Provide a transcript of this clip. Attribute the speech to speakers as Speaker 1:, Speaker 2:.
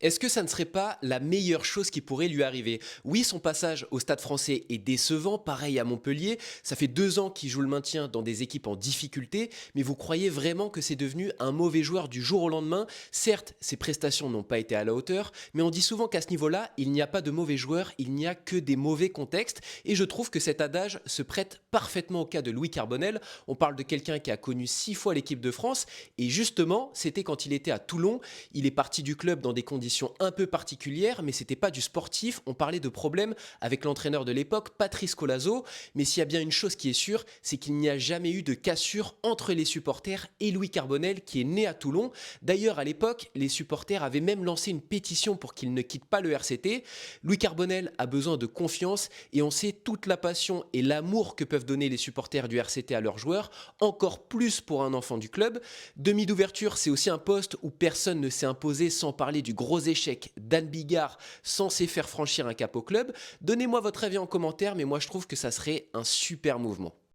Speaker 1: Est-ce que ça ne serait pas la meilleure chose qui pourrait lui arriver? Oui, son passage au Stade Français est décevant, pareil à Montpellier. Ça fait 2 ans qu'il joue le maintien dans des équipes en difficulté, mais vous croyez vraiment que c'est devenu un mauvais joueur du jour au lendemain? Certes, ses prestations n'ont pas été à la hauteur, mais on dit souvent qu'à ce niveau-là, il n'y a pas de mauvais joueurs, il n'y a que des mauvais contextes, et je trouve que cet adage se prête parfaitement au cas de Louis Carbonel. On parle de quelqu'un qui a connu 6 fois l'équipe de France, et justement, c'était quand il était à Toulon. Il est parti du club dans des conditions un peu particulières, mais c'était pas du sportif. On parlait de problèmes avec l'entraîneur de l'époque, Patrice Colazo. Mais s'il y a bien une chose qui est sûre, c'est qu'il n'y a jamais eu de cassure entre les supporters et Louis Carbonel, qui est né à Toulon. D'ailleurs, à l'époque, les supporters avaient même lancé une pétition pour qu'il ne quitte pas le RCT. Louis Carbonel a besoin de confiance et on sait toute la passion et l'amour que peuvent donner les supporters du RCT à leurs joueurs, encore plus pour un enfant du club. Demi d'ouverture, c'est aussi un poste où personne ne s'est imposé, sans parler du gros échec d'Anne Bigard censé faire franchir un cap au club. Donnez-moi votre avis en commentaire, mais moi je trouve que ça serait un super mouvement.